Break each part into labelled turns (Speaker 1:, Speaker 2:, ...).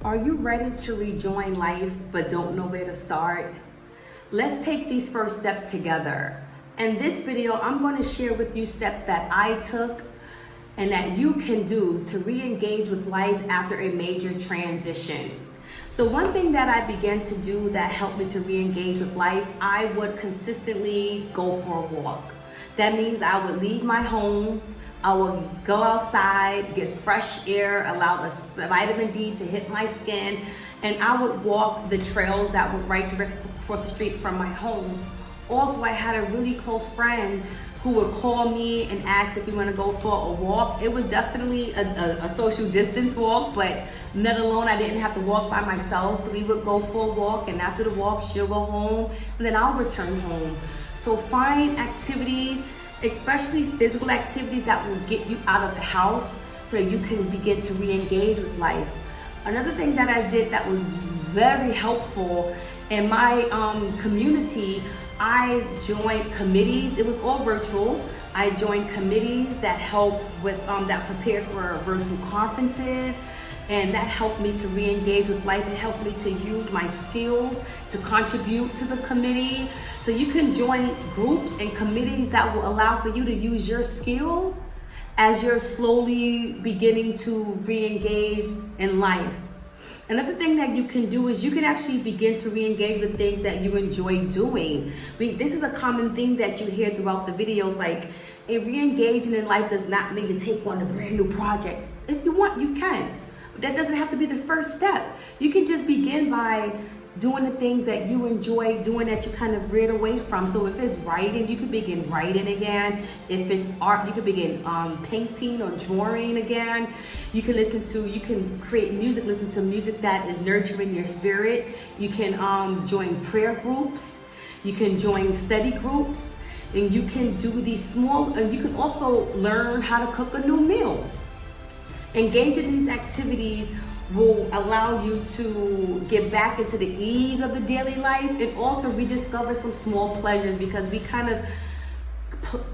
Speaker 1: Are you ready to rejoin life but don't know where to start? Let's take these first steps together. In this video, I'm going to share with you steps that I took and that you can do to re-engage with life after a major transition. So one thing that I began to do that helped me to re-engage with life, I would consistently go for a walk. That means I would leave my home, I would go outside, get fresh air, allow the vitamin D to hit my skin, and I would walk the trails that were right direct across the street from my home. Also, I had a really close friend who would call me and ask if we want to go for a walk. It was definitely a social distance walk, but let alone I didn't have to walk by myself. So we would go for a walk, and after the walk, she'll go home, and then I'll return home. So find activities, especially physical activities that will get you out of the house so that you can begin to re-engage with life. Another thing that I did that was very helpful in my community, I joined committees. It was all virtual. I joined committees that help with, that prepare for virtual conferences, and that helped me to re-engage with life. It helped me to use my skills to contribute to the committee. So you can join groups and committees that will allow for you to use your skills as you're slowly beginning to re-engage in life. Another thing that you can do is you can actually begin to re-engage with things that you enjoy doing. This is a common thing that you hear throughout the videos, like a re-engaging in life does not mean to take on a brand new project. If you want, you can. But that doesn't have to be the first step. You can just begin by doing the things that you enjoy doing that you kind of reared away from. So if it's writing, you can begin writing again. If it's art, you can begin painting or drawing again. You can create music, listen to music that is nurturing your spirit. You can join prayer groups. You can join study groups. And you can do these small, and you can also learn how to cook a new meal. Engaging in these activities will allow you to get back into the ease of the daily life and also rediscover some small pleasures, because we kind of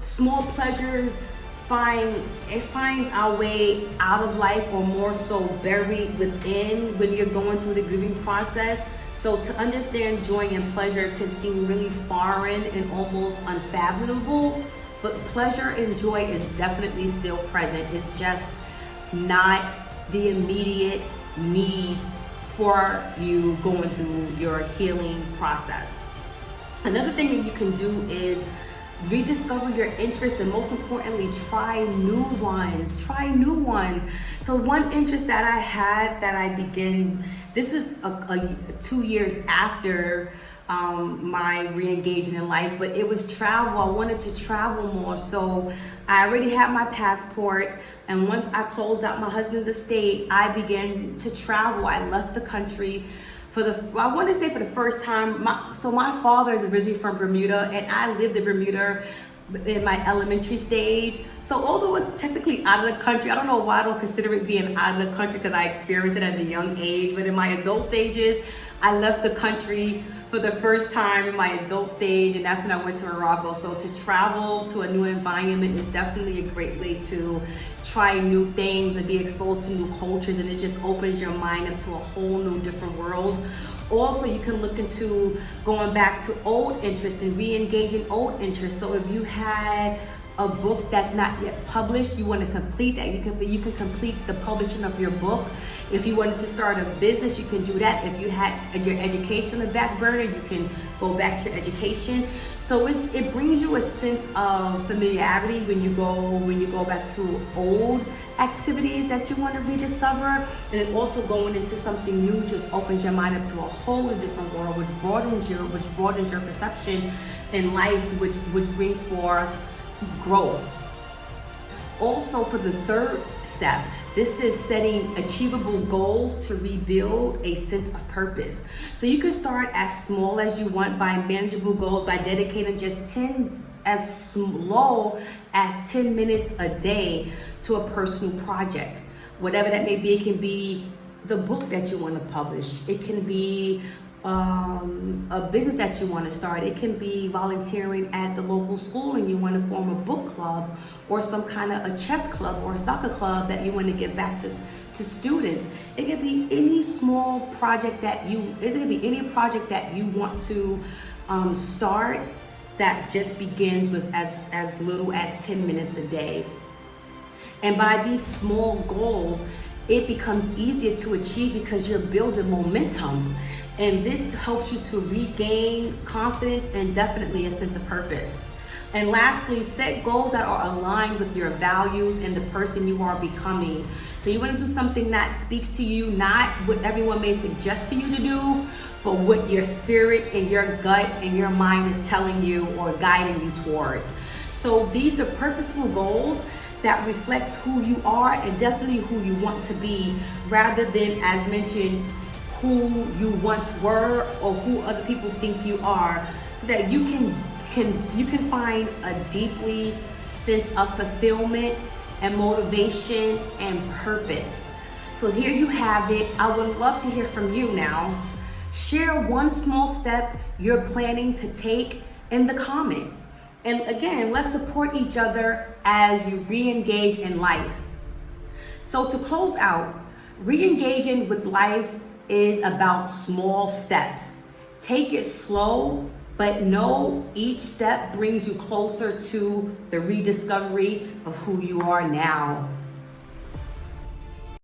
Speaker 1: small pleasures finds our way out of life, or more so buried within when you're going through the grieving process. So to understand joy and pleasure can seem really foreign and almost unfathomable, but pleasure and joy is definitely still present. It's just not the immediate need for you going through your healing process. Another thing that you can do is rediscover your interests, and most importantly, try new ones. So one interest that I had that I began, this was 2 years after my re-engaging in life, but it was travel. I wanted to travel more, so I already had my passport, and once I closed out my husband's estate, I began to travel. I left the country for the first time. My father is originally from Bermuda, and I lived in Bermuda in my elementary stage. So although it was technically out of the country, I don't know why I don't consider it being out of the country, because I experienced it at a young age, but in my adult stages, I left the country for the first time in my adult stage, and that's when I went to Morocco. So to travel to a new environment is definitely a great way to try new things and be exposed to new cultures, and it just opens your mind up to a whole new different world. Also, you can look into going back to old interests and re-engaging old interests. So if you had a book that's not yet published, you want to complete that, you can complete the publishing of your book. If you wanted to start a business, you can do that. If you had your education on the back burner, you can go back to your education. So it brings you a sense of familiarity when you go back to old activities that you want to rediscover, and then also going into something new just opens your mind up to a whole different world, which broadens your perception in life, which brings forth growth. Also, for the third step, this is setting achievable goals to rebuild a sense of purpose. So you can start as small as you want by manageable goals, by dedicating just as low as 10 minutes a day to a personal project. Whatever that may be, it can be the book that you want to publish. It can be a business that you want to start. It can be volunteering at the local school and you want to form a book club, or some kind of a chess club or a soccer club that you want to give back to students. It could be any small project that you want to start that just begins with as little as 10 minutes a day. And by these small goals, it becomes easier to achieve because you're building momentum. And this helps you to regain confidence and definitely a sense of purpose. And lastly, set goals that are aligned with your values and the person you are becoming. So you want to do something that speaks to you, not what everyone may suggest for you to do, but what your spirit and your gut and your mind is telling you or guiding you towards. So these are purposeful goals that reflects who you are and definitely who you want to be, rather than, as mentioned, who you once were or who other people think you are, so that you can find a deeply sense of fulfillment and motivation and purpose. So here you have it. I would love to hear from you now. Share one small step you're planning to take in the comment. And again, let's support each other as you re-engage in life. So to close out, re-engaging with life is about small steps. Take it slow, but know each step brings you closer to the rediscovery of who you are now.